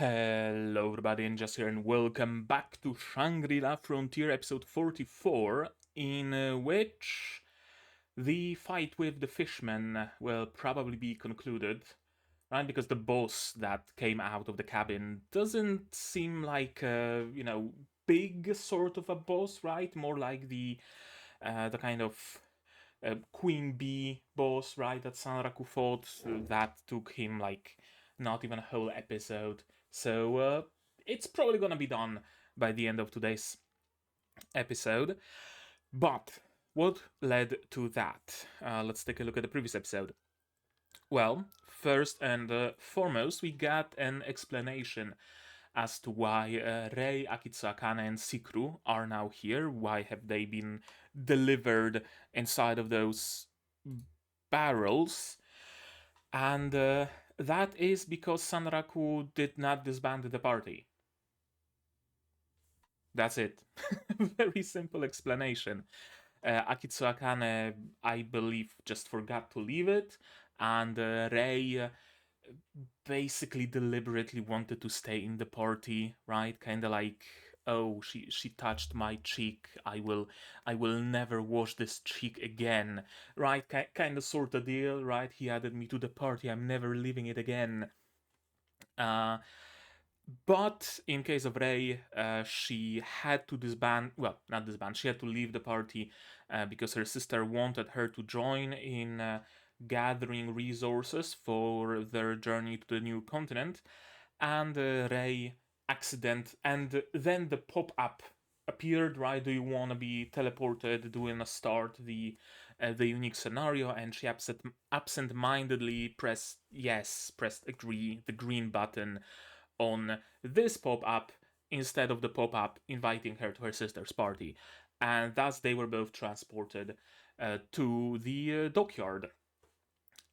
Hello everybody, and just here, and welcome back to Shangri-La Frontier episode 44, in which the fight with the fishmen will probably be concluded, right? Because the boss that came out of the cabin doesn't seem like a, big sort of a boss, right? More like the kind of Queen Bee boss, right? That Sanraku fought. That took him like not even a whole episode. So it's probably gonna be done by the end of today's episode. But what led to that? Let's take a look at the previous episode. Well, first and foremost, we got an explanation as to why Rei, Akitsu Akane, and Sikru are now here. Why have they been delivered inside of those barrels? And that is because Sanraku did not disband the party. That's it. Very simple explanation. Akitsu Akane, I believe, just forgot to leave it, and Rei basically deliberately wanted to stay in the party, right? Kind of like, oh, she touched my cheek. I will never wash this cheek again, right? Kind of sort of deal, right? He added me to the party. I'm never leaving it again. But in case of Rei, she had to disband. Well, not disband. She had to leave the party because her sister wanted her to join in gathering resources for their journey to the new continent. And Rei accident, and then the pop-up appeared. Right? Do you want to be teleported? Do you want to start the unique scenario? And she absent-mindedly pressed yes, pressed agree, the green button on this pop-up instead of the pop-up inviting her to her sister's party, and thus they were both transported to the dockyard.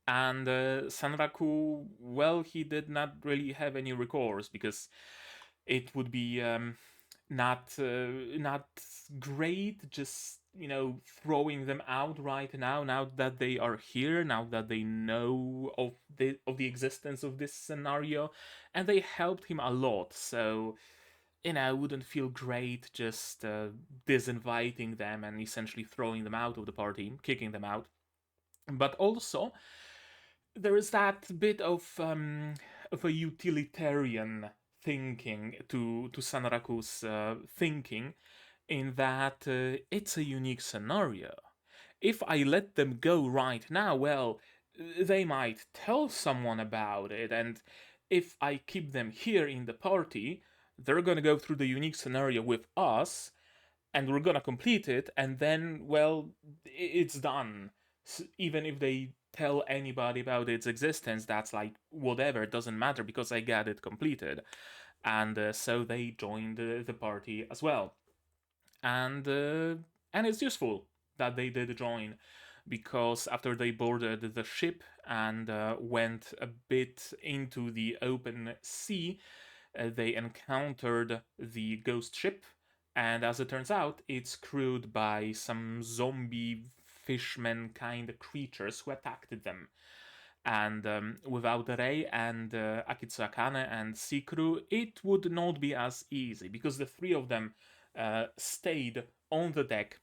And Sanraku, well, he did not really have any recourse because it would be not great just throwing them out right now that they are here, now that they know of the existence of this scenario, and they helped him a lot. So wouldn't feel great just disinviting them and essentially throwing them out of the party, kicking them out. But also there is that bit of a utilitarian thinking to Sanraku's thinking, in that it's a unique scenario. If I let them go right now, well, they might tell someone about it, and if I keep them here in the party, they're gonna go through the unique scenario with us, and we're gonna complete it, and then, well, it's done. Even if they tell anybody about its existence, that's like whatever, it doesn't matter because I got it completed. And so they joined the party as well. And it's useful that they did join, because after they boarded the ship and went a bit into the open sea, they encountered the ghost ship, and as it turns out, it's crewed by some zombie fishmen kind of creatures who attacked them. And without Rei and Akitsu Akane and Sikru, it would not be as easy, because the three of them stayed on the deck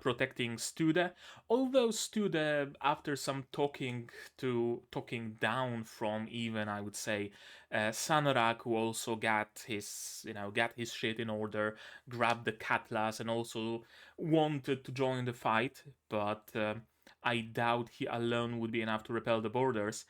protecting Stude. Although Stude, after some talking down from, even I would say, Sanraku also got his shit in order, grabbed the Katlas, and also wanted to join the fight, but I doubt he alone would be enough to repel the boarders.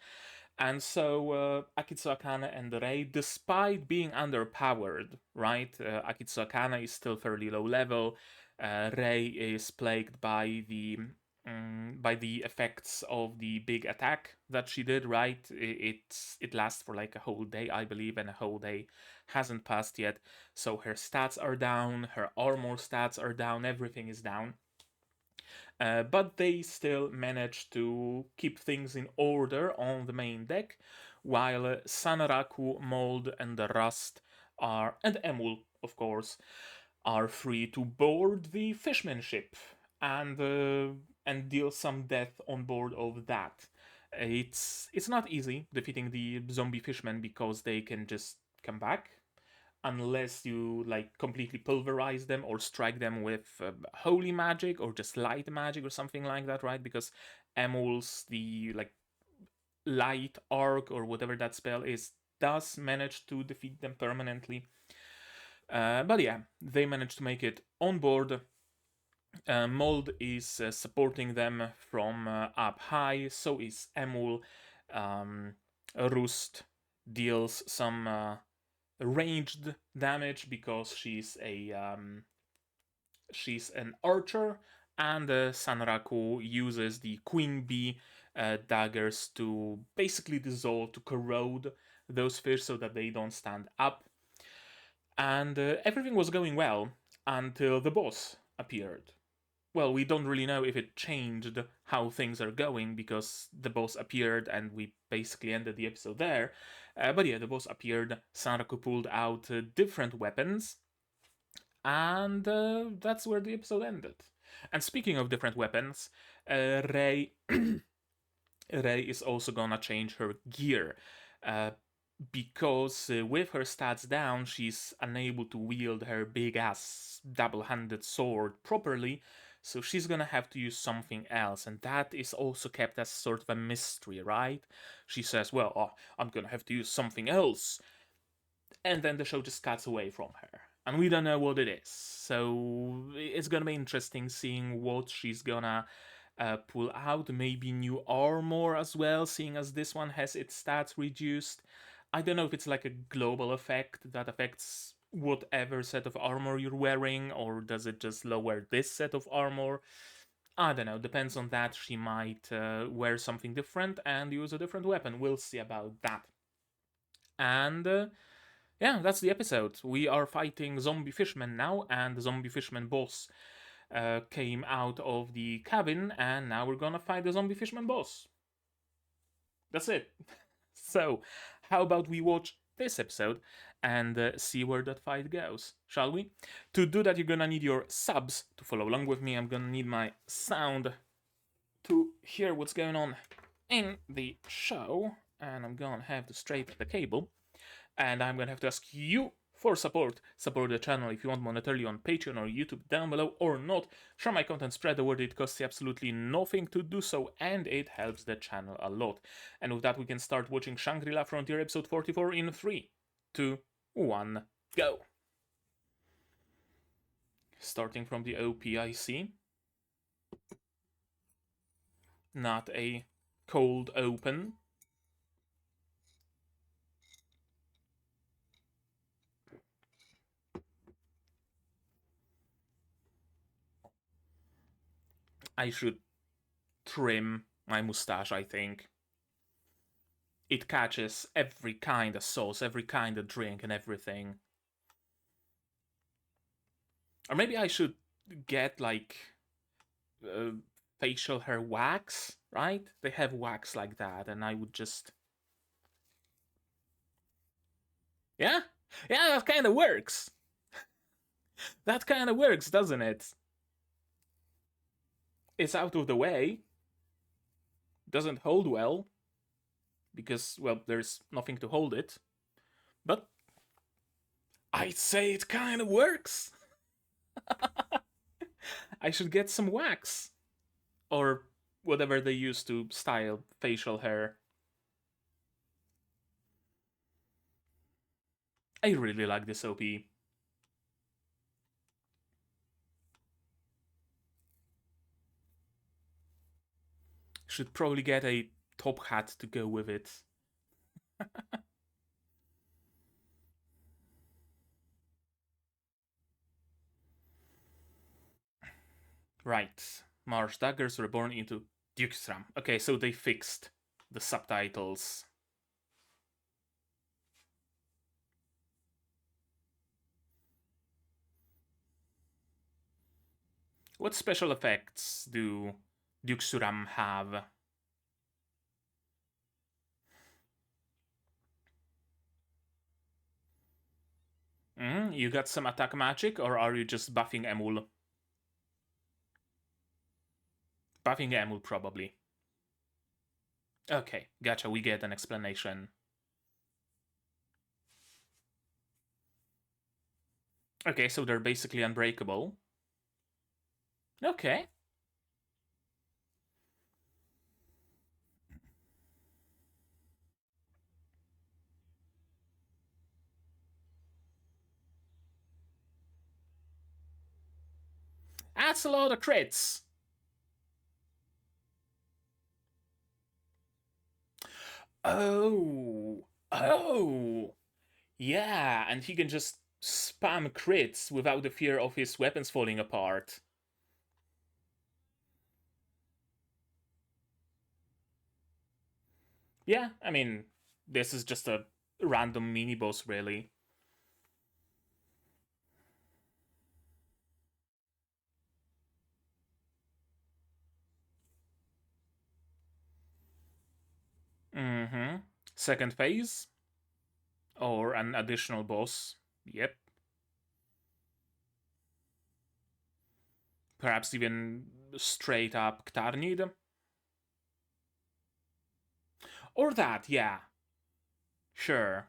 And so Akitsu Akane and Rei, despite being underpowered, right? Akitsu Akane is still fairly low level. Rei is plagued by the effects of the big attack that she did. Right? It lasts for like a whole day, I believe, and a whole day hasn't passed yet. So her stats are down, her armor stats are down, everything is down. But they still manage to keep things in order on the main deck, while Sanraku, Mold, and the Rust and Emul, of course, are free to board the fishman ship and deal some death on board of that. It's not easy defeating the zombie fishmen because they can just come back unless you like completely pulverize them or strike them with holy magic or just light magic or something like that, right? Because Emul's the like light arc or whatever that spell is does manage to defeat them permanently. But yeah, they managed to make it on board. Mold is supporting them from up high, so is Emul. Rust deals some ranged damage because she's an archer, and Sanraku uses the Queen Bee daggers to basically dissolve, to corrode those fish so that they don't stand up. And everything was going well until the boss appeared. Well, we don't really know if it changed how things are going because the boss appeared and we basically ended the episode there. But yeah, the boss appeared, Sanraku pulled out different weapons, and that's where the episode ended. And speaking of different weapons, Rei Rei is also gonna change her gear. Because with her stats down, she's unable to wield her big ass double-handed sword properly, so she's gonna have to use something else, and that is also kept as sort of a mystery, right? She says, well, I'm gonna have to use something else, and then the show just cuts away from her, and we don't know what it is. So it's gonna be interesting seeing what she's gonna pull out. Maybe new armor as well, seeing as this one has its stats reduced. I don't know if it's like a global effect that affects whatever set of armor you're wearing, or does it just lower this set of armor? I don't know, depends on that. She might wear something different and use a different weapon. We'll see about that. And yeah, that's the episode. We are fighting zombie fishmen now, and the zombie fishman boss came out of the cabin, and now we're gonna fight the zombie fishman boss. That's it. So, how about we watch this episode and see where that fight goes, shall we? To do that, you're gonna need your subs to follow along with me. I'm gonna need my sound to hear what's going on in the show, and I'm gonna have to straighten the cable, and I'm gonna have to ask you for support. Support the channel if you want monetarily on Patreon or YouTube down below, or not. Share my content, spread the word. It costs you absolutely nothing to do so, and it helps the channel a lot. And with that, we can start watching Shangri-La Frontier episode 44 in 3, 2, 1, go. Starting from the OPIC. Not a cold open. I should trim my mustache, I think. It catches every kind of sauce, every kind of drink, and everything. Or maybe I should get, like, facial hair wax, right? They have wax like that, and I would just... Yeah? Yeah, that kind of works. That kind of works, doesn't it? It's out of the way. Doesn't hold well. Because, well, there's nothing to hold it. But I'd say it kind of works. I should get some wax. Or whatever they use to style facial hair. I really like this OP. Should probably get a top hat to go with it. Right. Marsh daggers were born into Dukesram. Okay, so they fixed the subtitles. What special effects do Dukesram have? You got some attack magic, or are you just buffing Emul? Buffing Emul, probably. Okay, gotcha, we get an explanation. Okay, so they're basically unbreakable. Okay. That's a lot of crits. Oh. Oh. Yeah, and he can just spam crits without the fear of his weapons falling apart. Yeah, I mean, this is just a random mini boss, really. Mm-hmm. Second phase? Or an additional boss. Yep. Perhaps even straight up Ktarnid. Or that, yeah. Sure.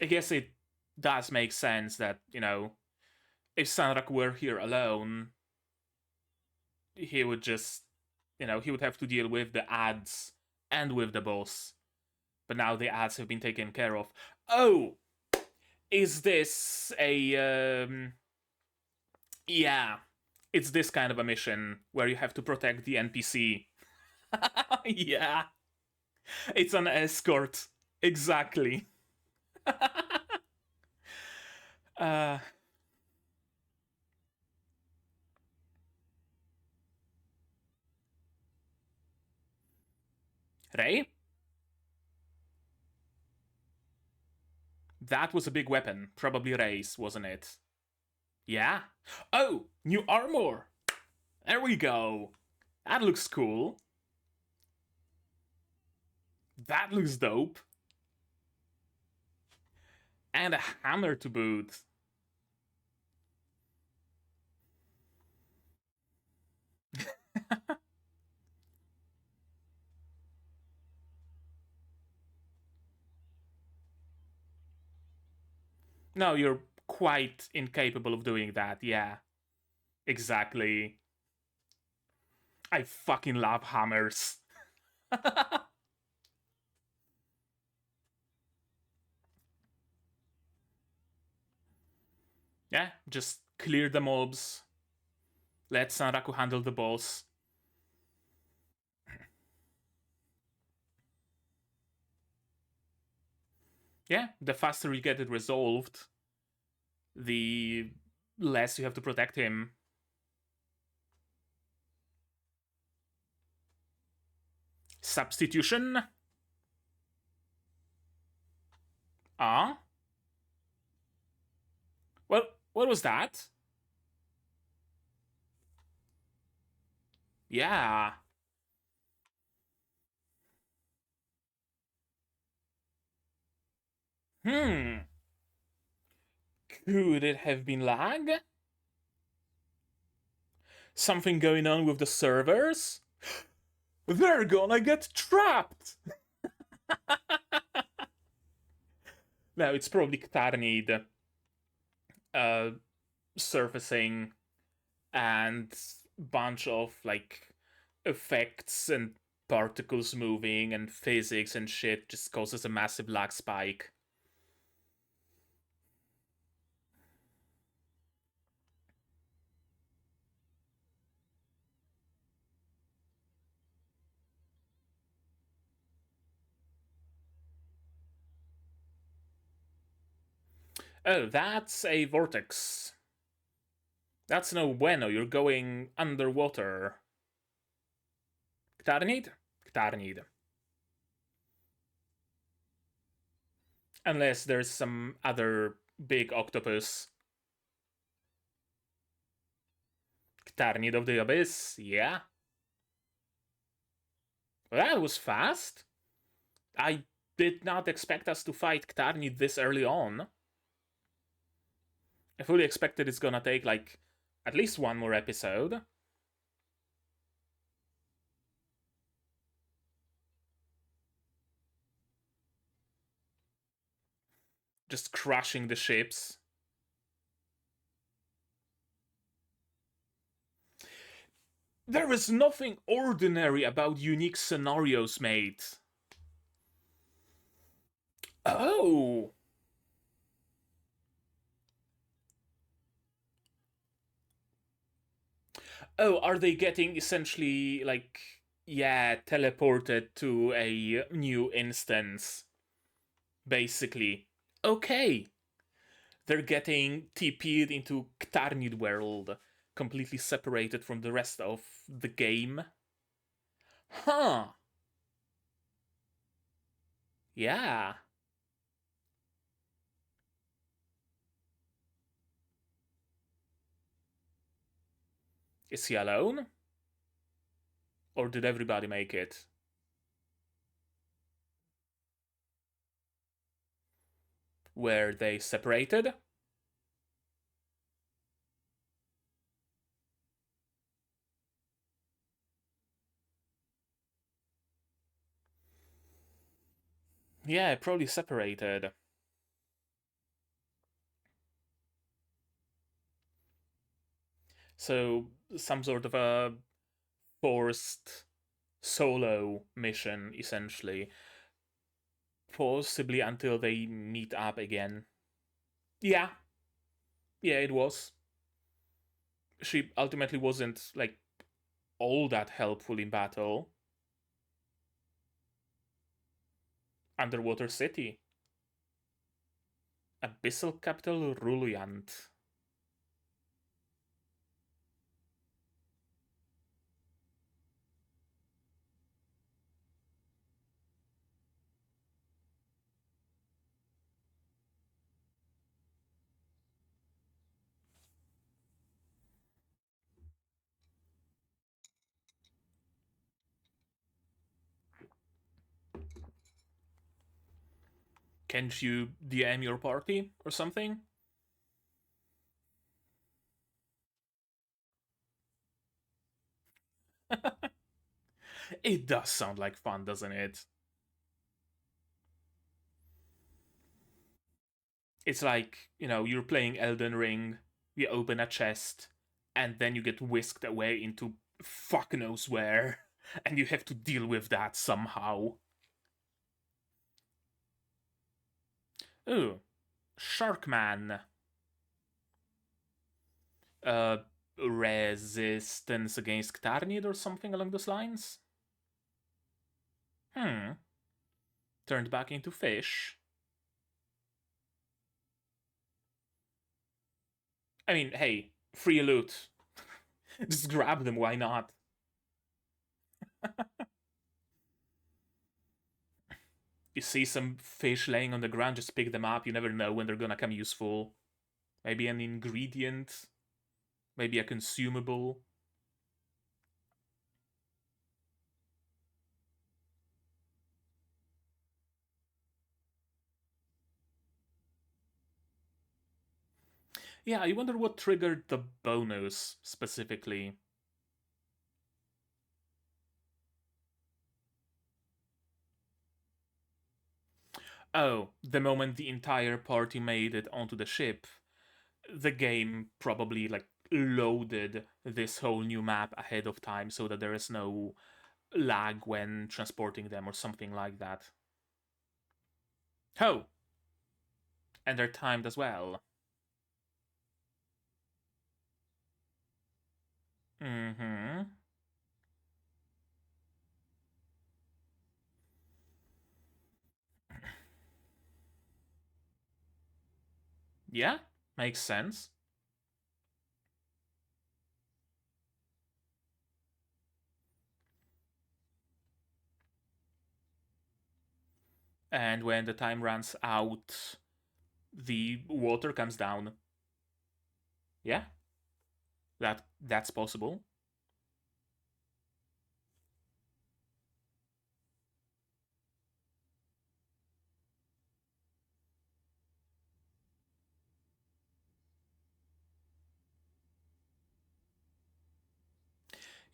I guess it does make sense that, you know, if Sanrak were here alone, he would just, you know, he would have to deal with the ads and with the boss. But now the ads have been taken care of. Oh! Is this a, yeah. It's this kind of a mission where you have to protect the NPC. Yeah. It's an escort. Exactly. uh... Ray? That was a big weapon. Probably Ray's, wasn't it? Yeah? Oh! New armor! There we go! That looks cool. That looks dope. And a hammer to boot. No, you're quite incapable of doing that, yeah. Exactly. I fucking love hammers. Yeah, just clear the mobs. Let Sanraku handle the boss. Yeah, the faster you get it resolved, the less you have to protect him. Substitution? Ah? What was that? Yeah. Hmm. Could it have been lag? Something going on with the servers? They're gonna get trapped! No, it's probably Ktarnid uh, surfacing and bunch of like effects and particles moving and physics and shit just causes a massive lag spike. Oh, that's a vortex. That's no bueno, you're going underwater. Ktarnid? Ktarnid. Unless there's some other big octopus. Ktarnid of the Abyss, yeah. Well, that was fast. I did not expect us to fight Ktarnid this early on. I fully expected it's gonna take like at least one more episode. just crushing the ships. There is nothing ordinary about unique scenarios, mate. Oh! Oh, are they getting essentially, like, yeah, teleported to a new instance? Basically. Okay. They're getting TP'd into Ktarnid world, completely separated from the rest of the game. Huh. Yeah. Is he alone? Or did everybody make it? Were they separated? Yeah, probably separated. So, some sort of a forced solo mission, essentially. Possibly until they meet up again. Yeah. Yeah, it was. She ultimately wasn't, like, all that helpful in battle. Underwater city. Abyssal capital Ruluyant. Can't you DM your party or something? It does sound like fun, doesn't it? It's like, you're playing Elden Ring, you open a chest, and then you get whisked away into fuck knows where, and you have to deal with that somehow. Ooh, Sharkman. Uh, Resistance against Ktarnid or something along those lines? Turned back into fish. I mean, hey, free loot. Just grab them, why not? You see some fish laying on the ground, just pick them up. You never know when they're gonna come useful. Maybe an ingredient, maybe a consumable. Yeah, I wonder what triggered the bonus specifically. Oh, the moment the entire party made it onto the ship, the game probably like loaded this whole new map ahead of time so that there is no lag when transporting them or something like that. Oh, and they're timed as well. Mm-hmm. Yeah, makes sense. And when the time runs out, the water comes down. Yeah, that's possible.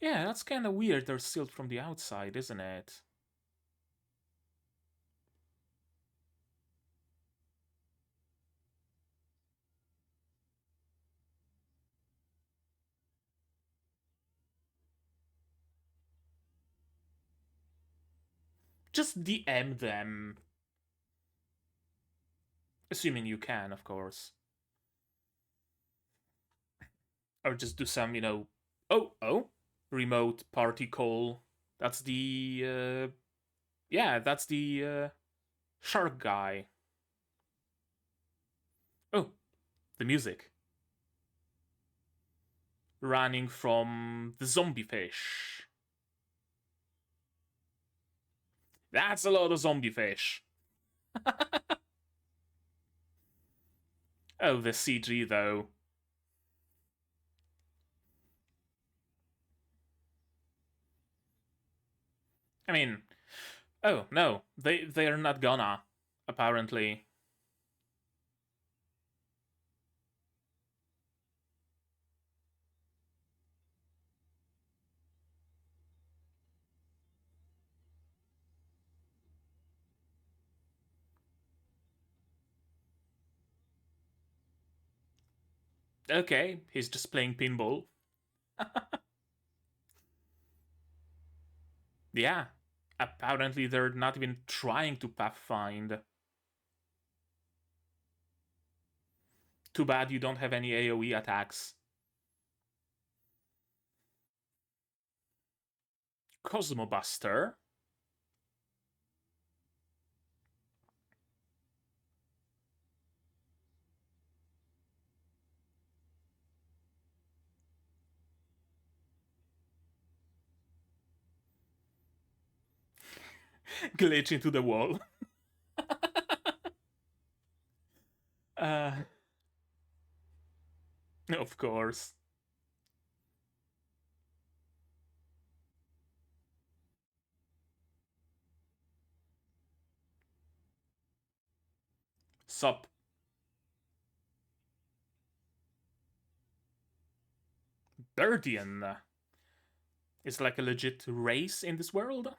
Yeah, that's kind of weird. They're sealed from the outside, isn't it? Just DM them. Assuming you can, of course. Or just do some, oh, remote party call. That's the, yeah, that's the shark guy. Oh, the music. Running from the zombie fish. That's a lot of zombie fish. Oh, the CG though. I mean, oh no, they are not gonna, apparently. Okay, he's just playing pinball. Yeah, apparently they're not even trying to pathfind. Too bad you don't have any AoE attacks. Cosmobuster. Glitch into the wall. uh, of course. Sup. Birdian. Is like a legit race in this world?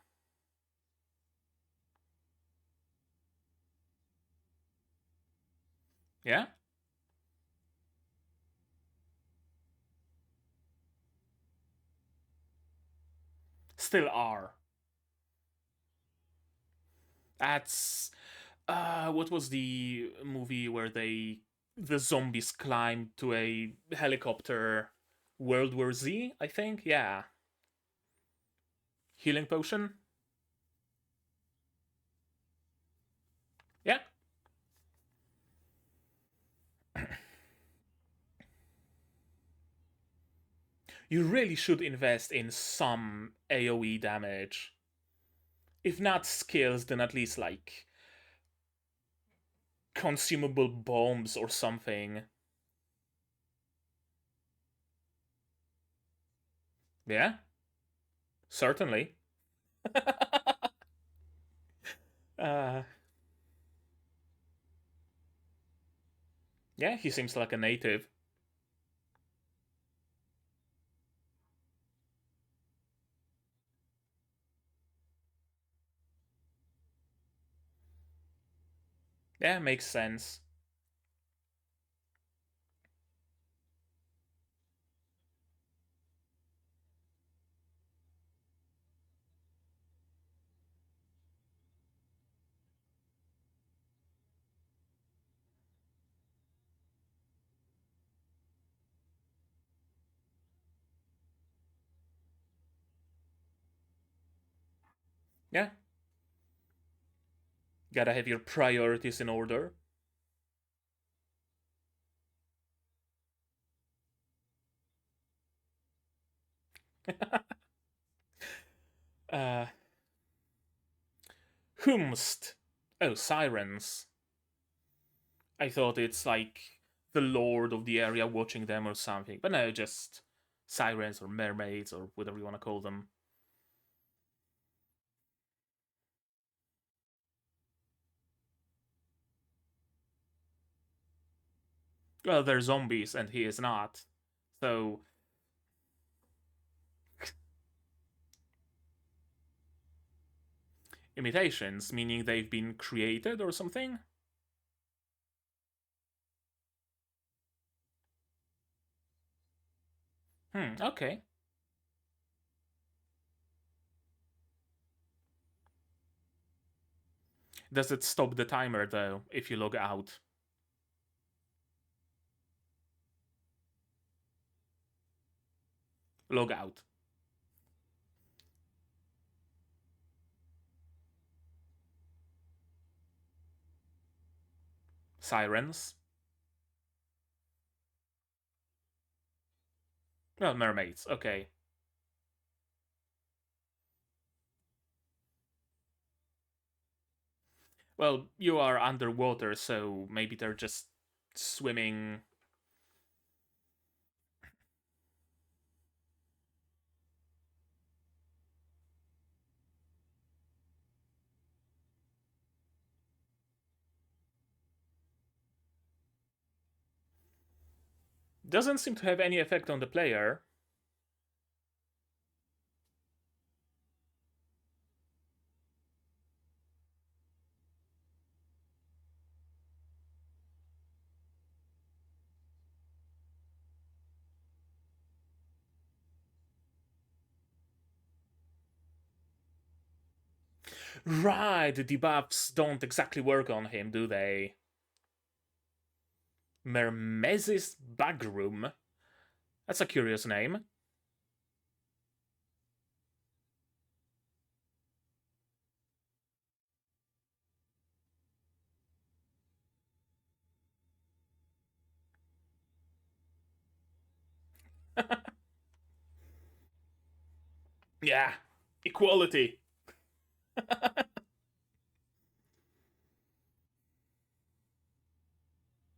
Yeah? Still are. That's what was the movie where the zombies climbed to a helicopter? World War Z, I think. Yeah. Healing potion. Yeah. You really should invest in some AoE damage. If not skills, then at least like consumable bombs or something. Yeah, certainly. uh, yeah, he seems like a native. Yeah, makes sense. Yeah, gotta have your priorities in order. uh, Whomst. Oh, sirens. I thought it's like the lord of the area watching them or something. But no, just sirens or mermaids or whatever you want to call them. Well, they're zombies and he is not. So. Imitations, meaning they've been created or something? Okay. Does it stop the timer, though, if you log out? Log out. Sirens. Well, mermaids, okay. Well, you are underwater, so maybe they're just swimming. Doesn't seem to have any effect on the player. Right, the debuffs don't exactly work on him, do they? Mermezis Bagroom? That's a curious name. Yeah, equality.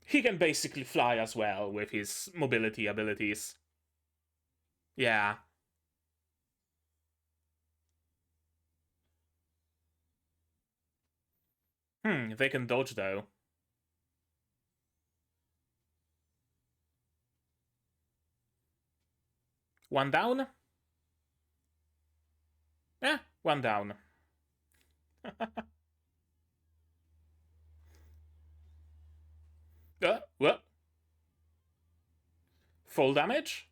He can basically fly as well with his mobility abilities. Yeah. They can dodge though. One down? Eh, one down. What? Full damage?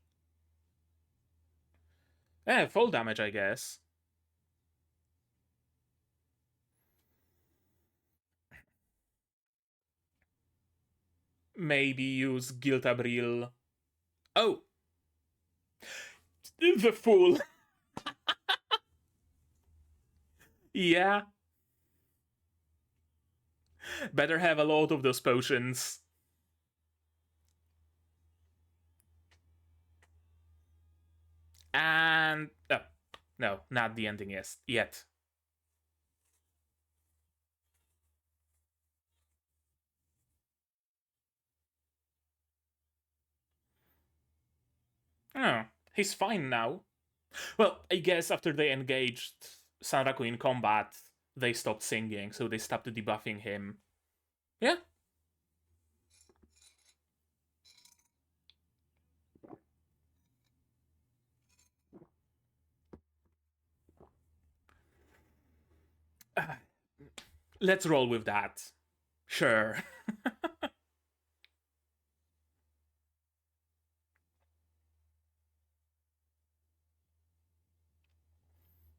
Eh, full damage, I guess. Maybe use Giltabril. Oh! The fool! Yeah. Better have a lot of those potions. And... Oh, no, not the ending yet. Oh, he's fine now. Well, I guess after they engaged Sanraku in combat, they stopped singing, so they stopped debuffing him. Yeah. Let's roll with that. Sure.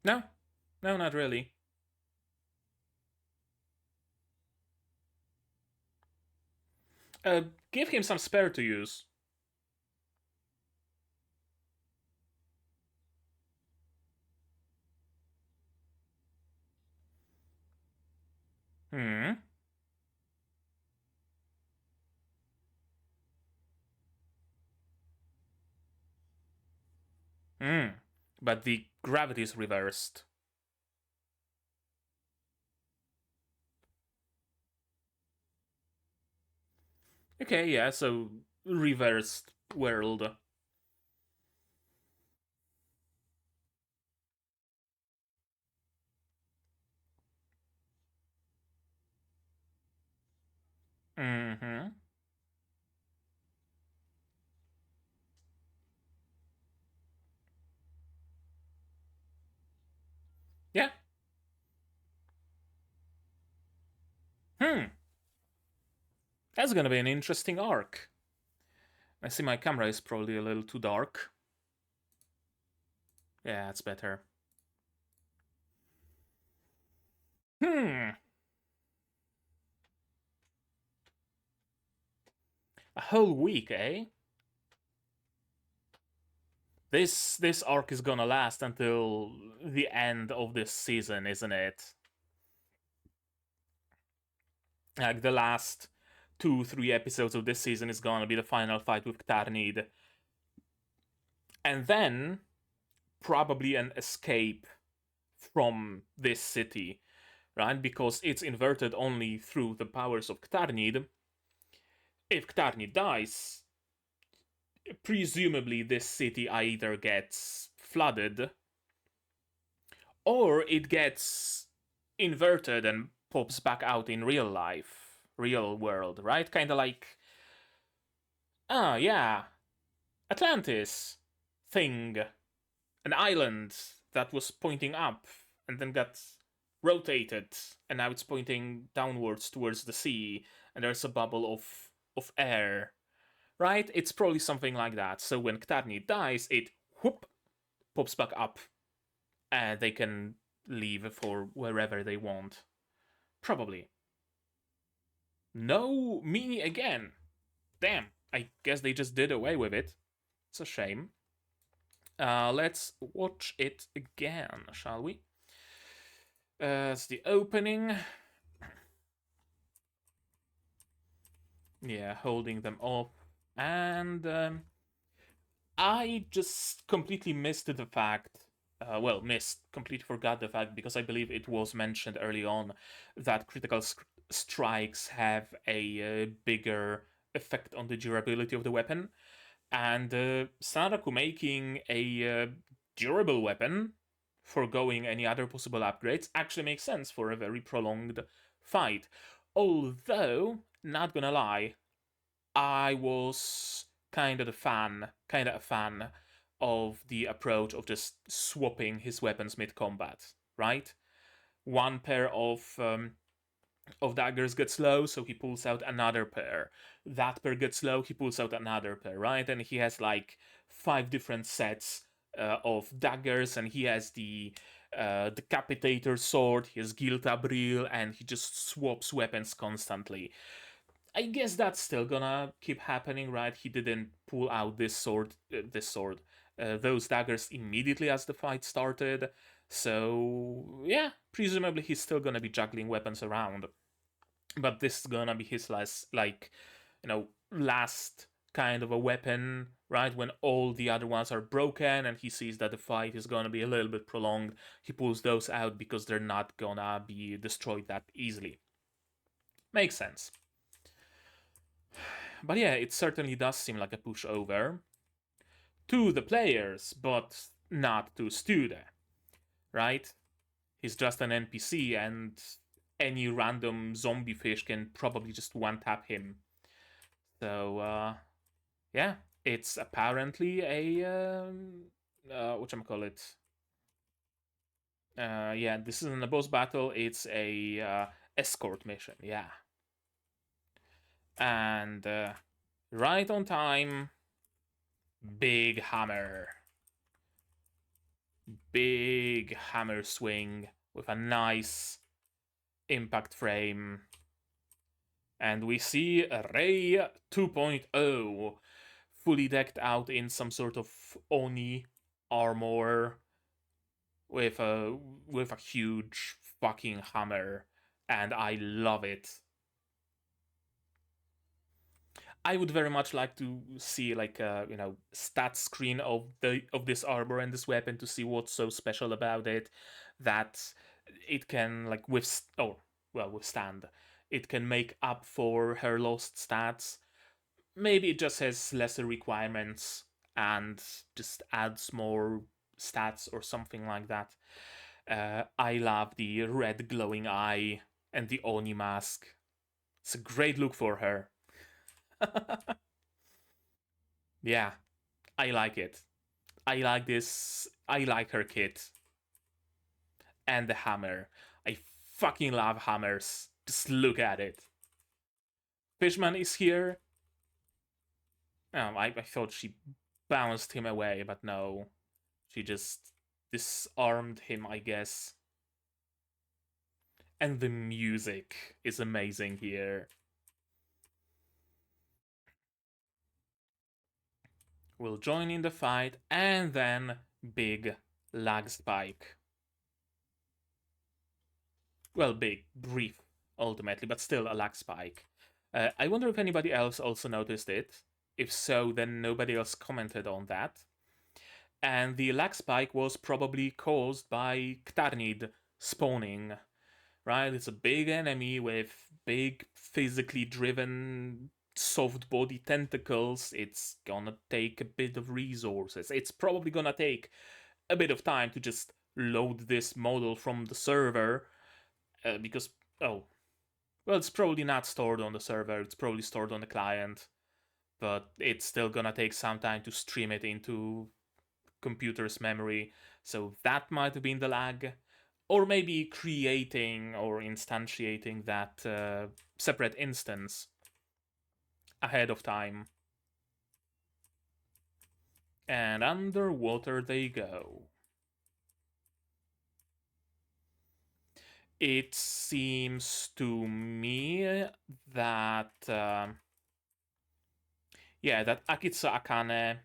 No, no, not really. Give him some spare to use. Hmm. Hmm. But the gravity is reversed. Okay, yeah, so reversed world. Mm-hmm. Yeah. Hmm. That's gonna be an interesting arc. I see my camera is probably a little too dark. Yeah, it's better. Hmm. A whole week, eh? This arc is gonna last until the end of this season, isn't it? Like the last 2-3 episodes of this season is gonna be the final fight with Ktarnid. And then probably an escape from this city, right? Because it's inverted only through the powers of Ktarnid. If Ktarnid dies, presumably this city either gets flooded or it gets inverted and pops back out in real life, real world, right? Kind of like, yeah, Atlantis thing, an island that was pointing up and then got rotated, and now it's pointing downwards towards the sea, and there's a bubble of air, right? It's probably something like that. So when Ktarnid dies, it whoop pops back up, and they can leave for wherever they want. Probably. No Mini again. Damn, I guess they just did away with it. It's a shame. Let's watch it again, shall we? It's the opening. Yeah, holding them up. And I just completely missed the fact. Completely forgot the fact, because I believe it was mentioned early on that critical strikes have a bigger effect on the durability of the weapon. And Saraku making a durable weapon, foregoing any other possible upgrades, actually makes sense for a very prolonged fight. Although, not gonna lie, I was kind of a fan of the approach of just swapping his weapons mid-combat, right? One pair of daggers gets low, so he pulls out another pair. That pair gets low, he pulls out another pair, right? And he has like 5 different sets of daggers, and he has the Decapitator sword, he has Giltabril, and he just swaps weapons constantly. I guess that's still gonna keep happening, right? He didn't pull out those daggers immediately as the fight started. So, yeah, presumably he's still gonna be juggling weapons around. But this is gonna be his last, last kind of a weapon, right? When all the other ones are broken and he sees that the fight is gonna be a little bit prolonged, he pulls those out because they're not gonna be destroyed that easily. Makes sense. But yeah, it certainly does seem like a pushover to the players, but not to Stude, right? He's just an NPC, and any random zombie fish can probably just one-tap him. So, yeah, it's apparently a, whatchamacallit? Yeah, this isn't a boss battle, it's a escort mission, yeah. And right on time, big hammer. Big hammer swing with a nice impact frame. And we see Ray 2.0 fully decked out in some sort of Oni armor with a huge fucking hammer, and I love it. I would very much like to see like a stat screen of this armor and this weapon to see what's so special about it that it can like withstand. It can make up for her lost stats. Maybe it just has lesser requirements and just adds more stats or something like that. I love the red glowing eye and the Oni mask. It's a great look for her. Yeah, I like it. I like this. I like her kit. And the hammer. I fucking love hammers. Just look at it. Fishman is here. Oh, I thought she bounced him away, but no. She just disarmed him, I guess. And the music is amazing here. will join in the fight, and then big lag spike. Well, big, brief, ultimately, but still a lag spike. I wonder if anybody else also noticed it. If so, then nobody else commented on that. And the lag spike was probably caused by Ktarnid spawning, right? It's a big enemy with big, physically driven, soft body tentacles. It's gonna take a bit of resources. It's probably gonna take a bit of time to just load this model from the server, because, oh, well, it's probably not stored on the server, it's probably stored on the client, but it's still gonna take some time to stream it into computer's memory, so that might have been the lag. Or maybe creating or instantiating that separate instance ahead of time. And underwater they go. It seems to me that that Akitsu Akane,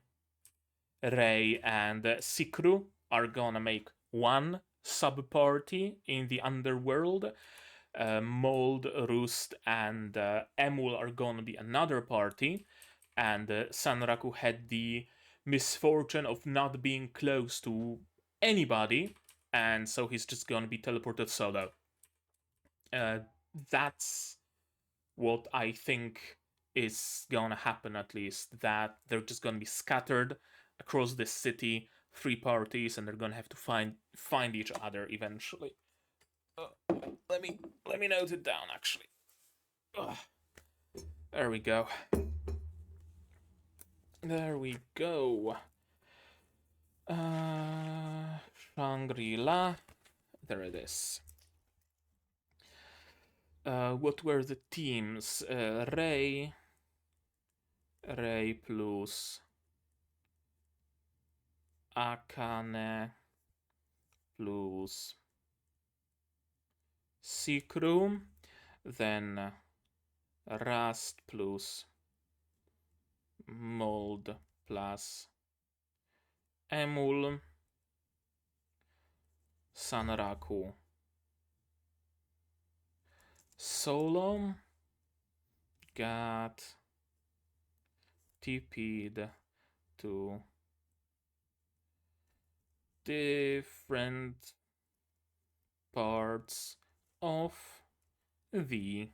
Rei, and Sikru are gonna make one sub-party in the underworld. Mold, Roost, and Emul are gonna be another party, and Sanraku had the misfortune of not being close to anybody, and so he's just gonna be teleported solo. That's what I think is gonna happen, at least, that they're just gonna be scattered across this city, 3 parties, and they're gonna have to find each other eventually. Let me note it down, actually. There we go. There we go. Shangri-La. There it is. What were the teams? Rei plus Akane plus Sikru, then Rust plus Mold plus Emul, Sanraku solo got TP'd to different parts of the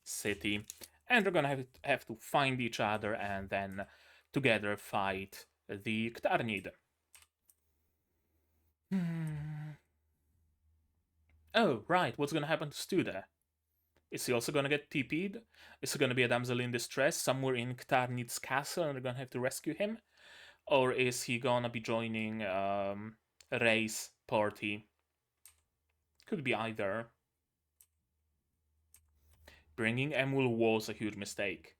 city, and they're gonna have to find each other and then together fight the Ktarnid. Oh, right, what's gonna happen to Stude? Is he also gonna get TP'd? Is he gonna be a damsel in distress somewhere in Ktarnid's castle and they're gonna have to rescue him? Or is he gonna be joining Rei's party? Could be either. Bringing Emul was a huge mistake.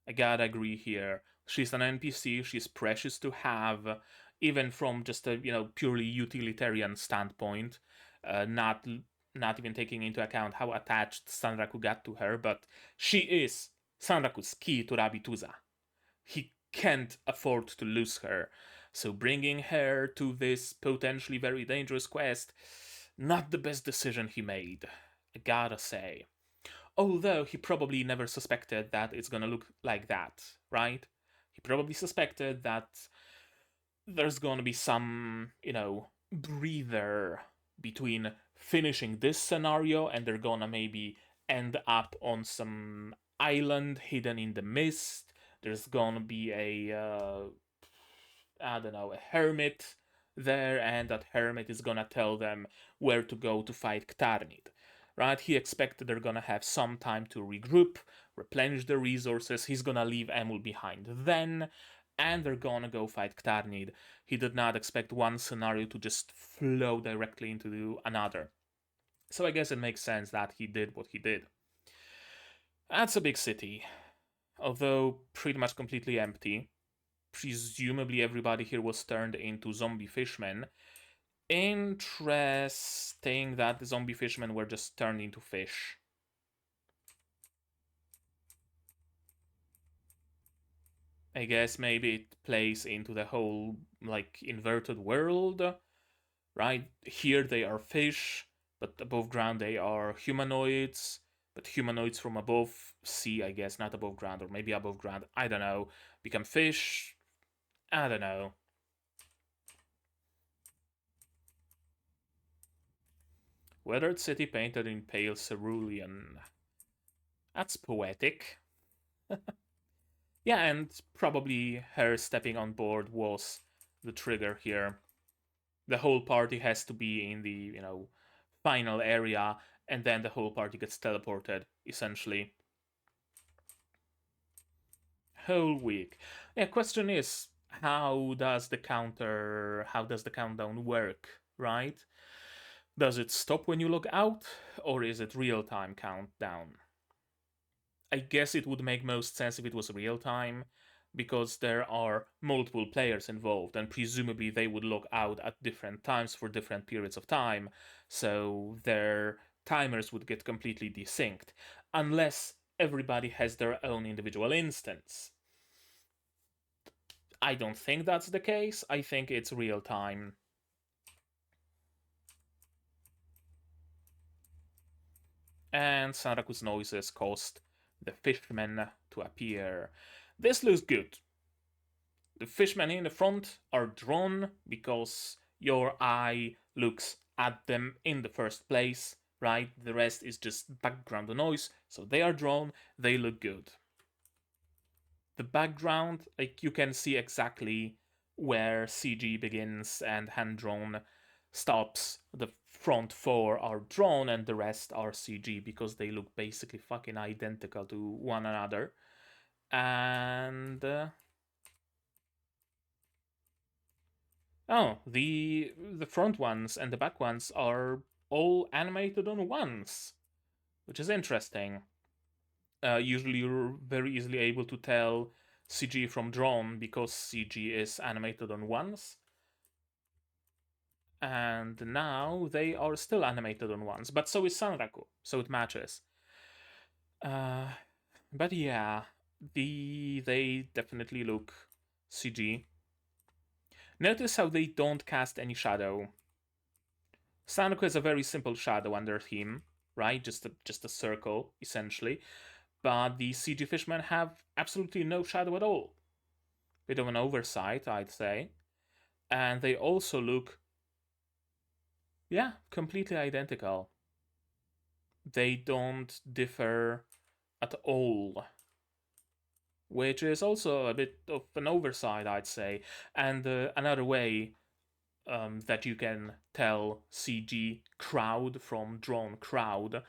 I gotta agree here. She's an NPC, she's precious to have, even from just a purely utilitarian standpoint, not even taking into account how attached Sanraku got to her, but she is Sanraku's key to Rabituza. He can't afford to lose her, so bringing her to this potentially very dangerous quest, not the best decision he made, I gotta say. Although he probably never suspected that it's gonna look like that, right? He probably suspected that there's gonna be some, breather between finishing this scenario and they're gonna maybe end up on some island hidden in the mist. There's gonna be a hermit there, and that hermit is gonna tell them where to go to fight Ktarnid. Right? He expected they're gonna have some time to regroup, replenish their resources. He's gonna leave Emul behind then, and they're gonna go fight Ktarnid. He did not expect one scenario to just flow directly into another. So I guess it makes sense that he did what he did. That's a big city, although pretty much completely empty. Presumably everybody here was turned into zombie fishmen. Interesting that the zombie fishmen were just turned into fish. I guess maybe it plays into the whole, like, inverted world, right? Here they are fish, but above ground they are humanoids, but humanoids from above sea, I guess, not above ground, or maybe above ground, I don't know, become fish. I don't know. Weathered city painted in pale cerulean. That's poetic. Yeah, and probably her stepping on board was the trigger here. The whole party has to be in the, final area, and then the whole party gets teleported, essentially. Whole week. Yeah, question is, how does the countdown work, right? Does it stop when you log out, or is it real-time countdown? I guess it would make most sense if it was real time, because there are multiple players involved, and presumably they would log out at different times for different periods of time, so their timers would get completely desynced, unless everybody has their own individual instance. I don't think that's the case. I think it's real time. And Sanraku's noises caused the fishmen to appear. This looks good. The fishmen in the front are drawn because your eye looks at them in the first place, right? The rest is just background noise, so they are drawn, they look good. The background, like, you can see exactly where CG begins and hand drawn stops. The front four are drawn and the rest are CG because they look basically fucking identical to one another. And oh, the front ones and the back ones are all animated on once, which is interesting. Usually you're very easily able to tell CG from drawn because CG is animated on once. And now they are still animated on once, but so is Sanraku, so it matches. But yeah, they definitely look CG. Notice how they don't cast any shadow. Sanraku has a very simple shadow under him, right? Just a circle, essentially. But the CG fishmen have absolutely no shadow at all. Bit of an oversight, I'd say. And they also look, yeah, completely identical. They don't differ at all, which is also a bit of an oversight, I'd say. And another way that you can tell CG crowd from drawn crowd,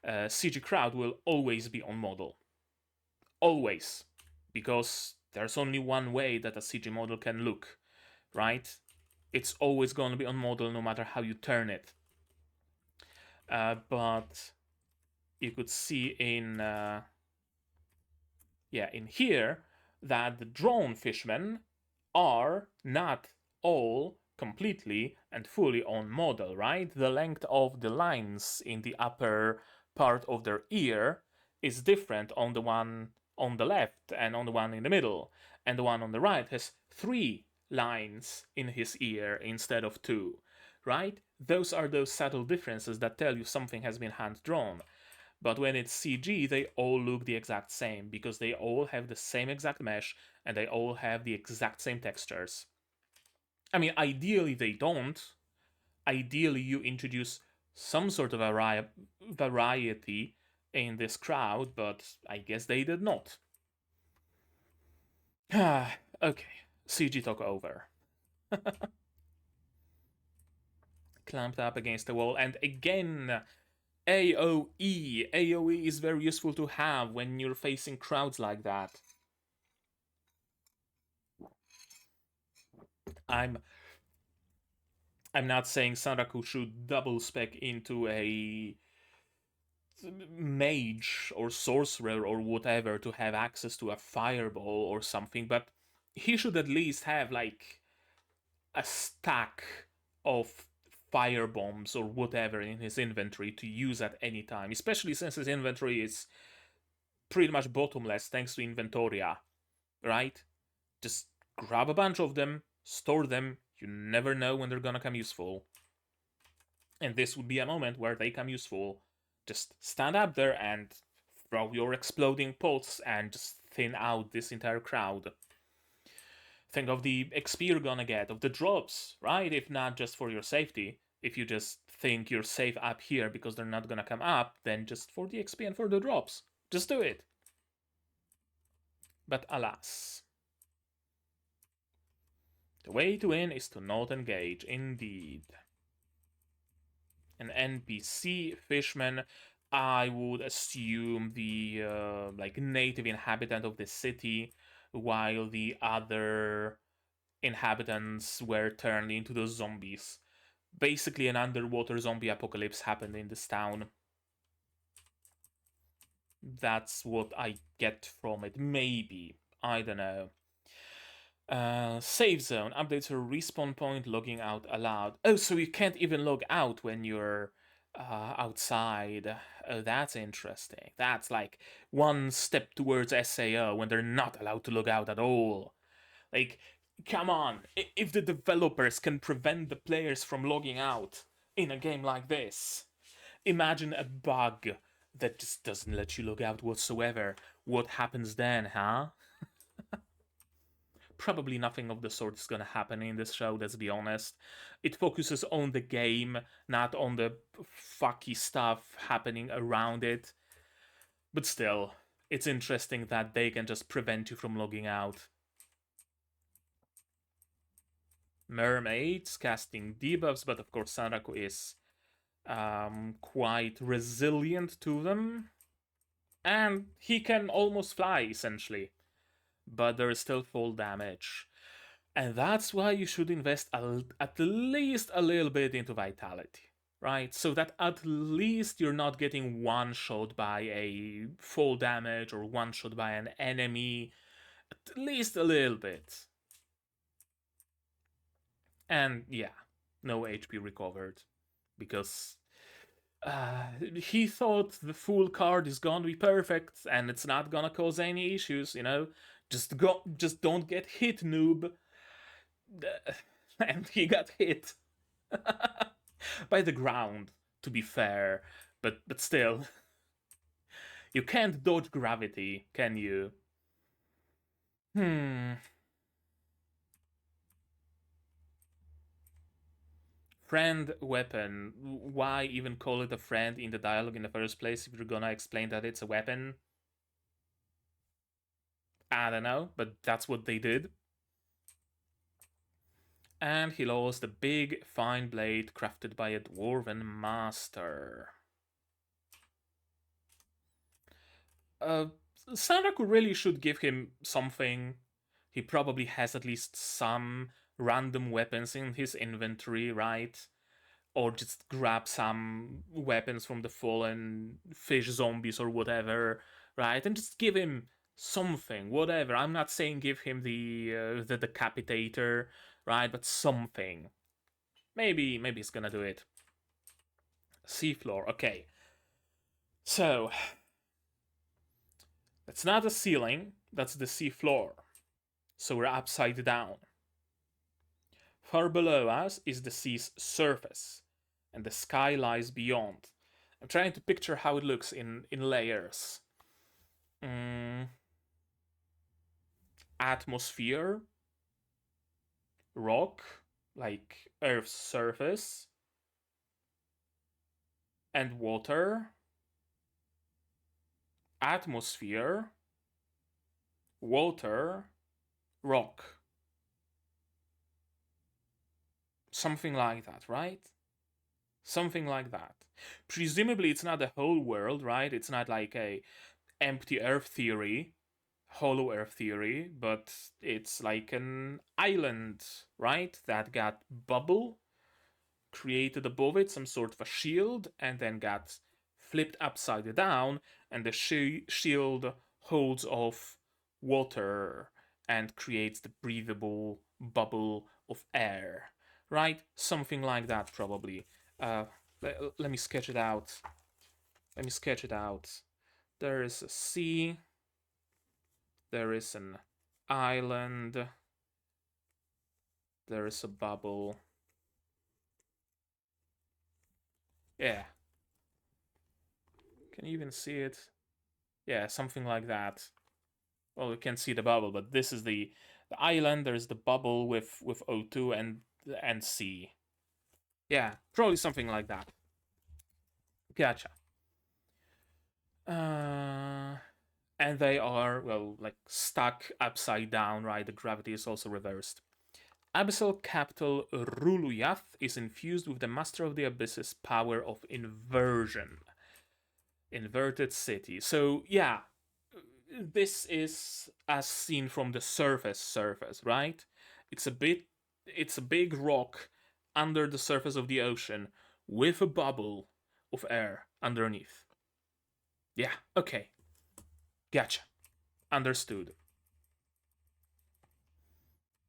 CG crowd will always be on model. Always. Because there's only one way that a CG model can look, right? It's always going to be on model no matter how you turn it. But you could see in in here that the drawn fishmen are not all completely and fully on model, right? The length of the lines in the upper part of their ear is different on the one on the left and on the one in the middle, and the one on the right has 3 lines in his ear instead of 2, right? Those are those subtle differences that tell you something has been hand drawn. But when it's CG, they all look the exact same because they all have the same exact mesh and they all have the exact same textures. I mean, ideally they don't. Ideally, you introduce some sort of variety in this crowd, but I guess they did not. Okay, CG talk over. Clamped up against the wall, and again, AoE. AoE is very useful to have when you're facing crowds like that. I'm not saying Sanraku should double spec into a mage or sorcerer or whatever to have access to a fireball or something, but he should at least have like a stack of fire bombs or whatever in his inventory to use at any time, especially since his inventory is pretty much bottomless thanks to Inventoria, right? Just grab a bunch of them, store them. You never know when they're gonna come useful. And this would be a moment where they come useful. Just stand up there and throw your exploding pots and just thin out this entire crowd. Think of the XP you're gonna get, of the drops, right? If not just for your safety. If you just think you're safe up here because they're not gonna come up, then just for the XP and for the drops. Just do it. But alas. The way to win is to not engage, indeed. An NPC fishman, I would assume the like native inhabitant of the city, while the other inhabitants were turned into those zombies. Basically, an underwater zombie apocalypse happened in this town. That's what I get from it. Maybe. I don't know. Save zone. Updates your respawn point, logging out allowed. Oh, so you can't even log out when you're outside. Oh, that's interesting. That's like one step towards SAO when they're not allowed to log out at all. Like, come on. If the developers can prevent the players from logging out in a game like this, imagine a bug that just doesn't let you log out whatsoever. What happens then, huh? Probably nothing of the sort is gonna happen in this show, let's be honest. It focuses on the game, not on the fucky stuff happening around it. But still, it's interesting that they can just prevent you from logging out. Mermaids casting debuffs, but of course Sanraku is quite resilient to them. And he can almost fly, essentially. But there is still fall damage. And that's why you should invest at least a little bit into vitality, right? So that at least you're not getting one-shot by a fall damage or one-shot by an enemy. At least a little bit. And yeah, no HP recovered. Because he thought the full card is gonna be perfect and it's not gonna cause any issues, you know? Just don't get hit, noob. And he got hit by the ground, to be fair, but still. You can't dodge gravity, can you? Friend weapon. Why even call it a friend in the dialogue in the first place if you're gonna explain that it's a weapon? I don't know, but that's what they did. And he lost a big, fine blade crafted by a dwarven master. Sanraku really should give him something. He probably has at least some random weapons in his inventory, right? Or just grab some weapons from the fallen fish zombies or whatever, right? And just give him something, whatever. I'm not saying give him the decapitator, right? But something. Maybe he's gonna do it. Seafloor, okay. So that's not the ceiling, that's the seafloor. So we're upside down. Far below us is the sea's surface, and the sky lies beyond. I'm trying to picture how it looks in layers. Atmosphere, rock, like Earth's surface, and water, atmosphere, water, rock. Something like that, right? Something like that. Presumably it's not the whole world, right? It's not like a empty Earth theory, hollow Earth theory, but it's like an island, right? That got bubble created above it, some sort of a shield, and then got flipped upside down, and the shield holds off water and creates the breathable bubble of air, right? Something like that, probably. Let me sketch it out. Let me sketch it out. There is a sea. There is an island. There is a bubble. Yeah. Can you even see it? Yeah, something like that. Well, you can't see the bubble, but this is the island. There's the bubble with O2 and C. Yeah, probably something like that. Gotcha. And they are, well, like stuck upside down, right? The gravity is also reversed. Abyssal capital Ruluyath is infused with the Master of the Abyss's power of inversion. Inverted city. So, yeah, this is as seen from the surface, right? It's a big rock under the surface of the ocean with a bubble of air underneath. Yeah, okay. Gotcha. Understood.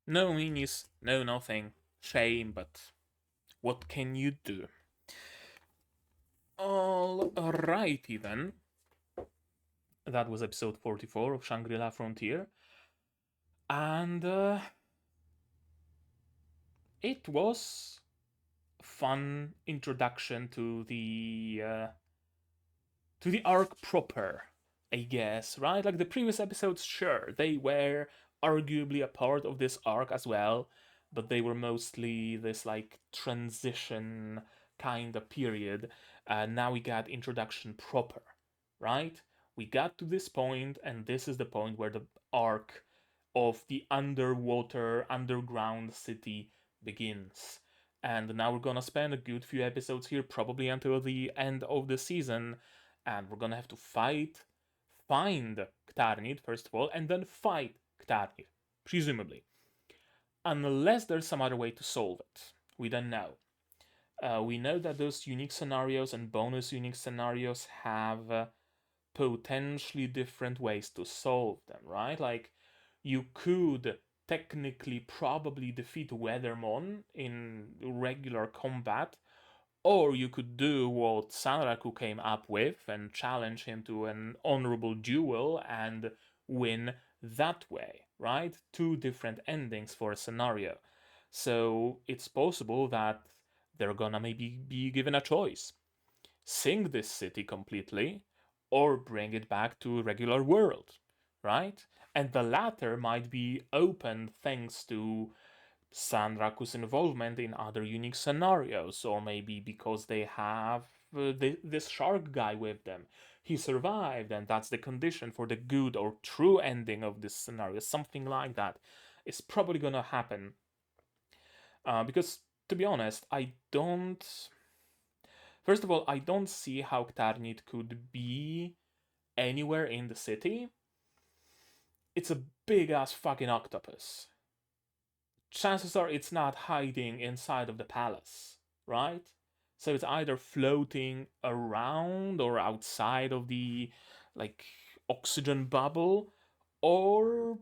No meanies, no nothing. Shame, but what can you do? Alrighty then. That was episode 44 of Shangri-La Frontier. And it was a fun introduction to the arc proper, I guess, right? Like the previous episodes, sure, they were arguably a part of this arc as well, but they were mostly this like transition kind of period. Now we got introduction proper, right? We got to this point, and this is the point where the arc of the underground city begins. And now we're gonna spend a good few episodes here, probably until the end of the season, and we're gonna have to find Ktarnit first of all, and then fight Ktarnit, presumably. Unless there's some other way to solve it. We don't know. We know that those unique scenarios and bonus unique scenarios have potentially different ways to solve them, right? Like, you could technically probably defeat Weathermon in regular combat, or you could do what Sanraku came up with and challenge him to an honorable duel and win that way, right? Two different endings for a scenario. So it's possible that they're gonna maybe be given a choice. Sink this city completely, or bring it back to a regular world, right? And the latter might be open thanks to Sanraku's involvement in other unique scenarios, or maybe because they have this shark guy with them. He survived, and that's the condition for the good or true ending of this scenario. Something like that is probably gonna happen. Because, to be honest, I don't. First of all, I don't see how Ktarnit could be anywhere in the city. It's a big ass fucking octopus. Chances are it's not hiding inside of the palace, right? So it's either floating around or outside of the like oxygen bubble, or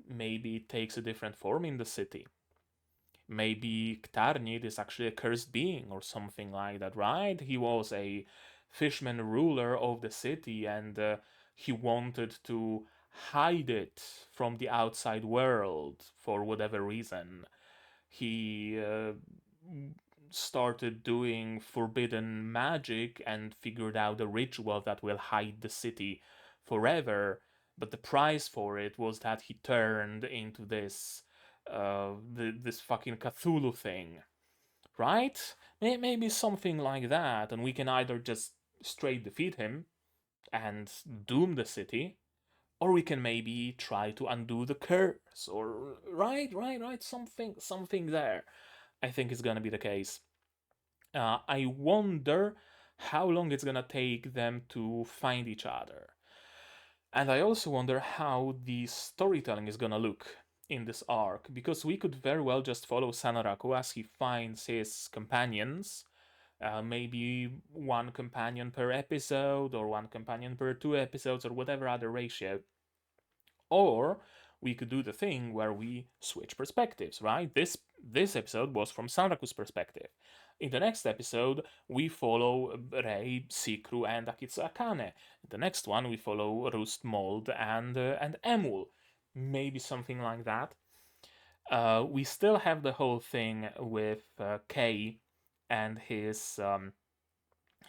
maybe it takes a different form in the city. Maybe Ktarnit is actually a cursed being or something like that, right? He was a fishman ruler of the city, and he wanted to hide it from the outside world for whatever reason. He started doing forbidden magic and figured out a ritual that will hide the city forever. But the price for it was that he turned into this this fucking Cthulhu thing, right? Maybe something like that, and we can either just straight defeat him and doom the city, or we can maybe try to undo the curse, or right, something there. I think is gonna be the case. I wonder how long it's gonna take them to find each other. And I also wonder how the storytelling is gonna look in this arc, because we could very well just follow Sanaraku as he finds his companions. Maybe one companion per episode, or one companion per 2 episodes, or whatever other ratio. Or we could do the thing where we switch perspectives, right? This episode was from Sanraku's perspective. In the next episode, we follow Rei, Sikru, and Akitsu Akane. In the next one, we follow Rust, Mold, and Emul. maybe something like that. We still have the whole thing with Kay and his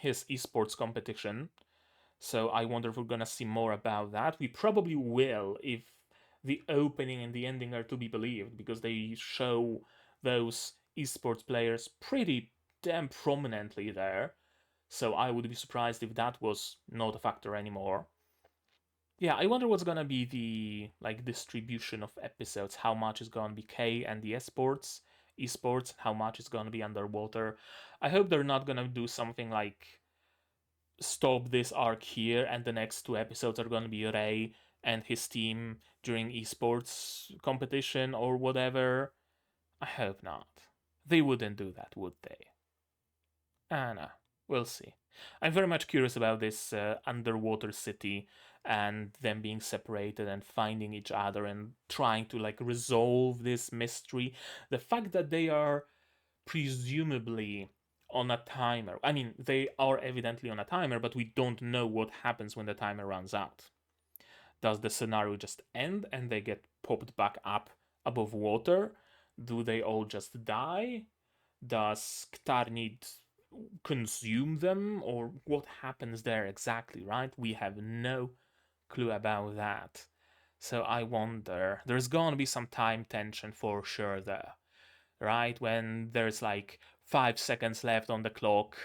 esports competition. So I wonder if we're gonna see more about that. We probably will if the opening and the ending are to be believed, because they show those esports players pretty damn prominently there. So I would be surprised if that was not a factor anymore. Yeah, I wonder what's gonna be the distribution of episodes. How much is gonna be K and the esports, how much is gonna be underwater. I hope they're not gonna do something like stop this arc here and the next 2 episodes are gonna be Ray and his team during esports competition or whatever. I hope not. They wouldn't do that, would they? I know. We'll see. I'm very much curious about this underwater city and them being separated and finding each other and trying to resolve this mystery. The fact that they are presumably on a timer. I mean, they are evidently on a timer, but we don't know what happens when the timer runs out. Does the scenario just end and they get popped back up above water? Do they all just die? Does Ktarnid consume them? Or what happens there exactly, right? We have no clue about that. So I wonder, there's gonna be some time tension for sure there, right? When there's 5 seconds left on the clock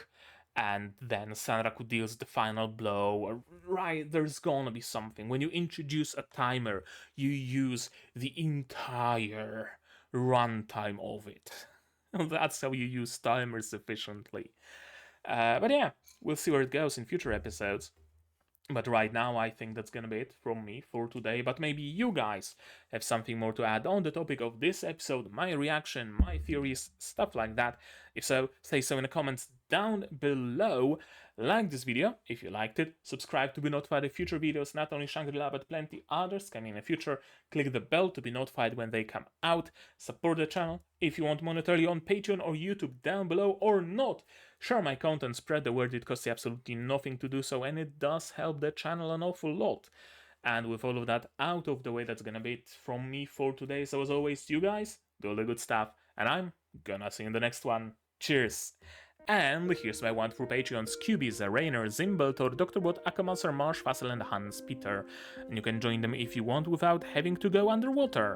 and then Sanraku deals the final blow, right? There's gonna be something. When you introduce a timer, you use the entire runtime of it. That's how you use timers efficiently. But yeah, we'll see where it goes in future episodes. But right now, I think that's gonna be it from me for today. But maybe you guys have something more to add on the topic of this episode, my reaction, my theories, stuff like that. If so, say so in the comments down below. Like this video if you liked it, subscribe to be notified of future videos, not only Shangri-La but plenty others coming in the future. Click the bell to be notified when they come out. Support the channel if you want monetarily on Patreon or YouTube down below, or not. Share my content, spread the word, it costs you absolutely nothing to do so, and it does help the channel an awful lot. And with all of that out of the way, that's gonna be it from me for today. So as always, you guys do all the good stuff, and I'm gonna see you in the next one. Cheers! And here's my wonderful Patreons: QB, Rainer, Zimbeltor, Dr. Bot, Akamasar, Marsh, Fassel, and Hans Peter. And you can join them if you want without having to go underwater.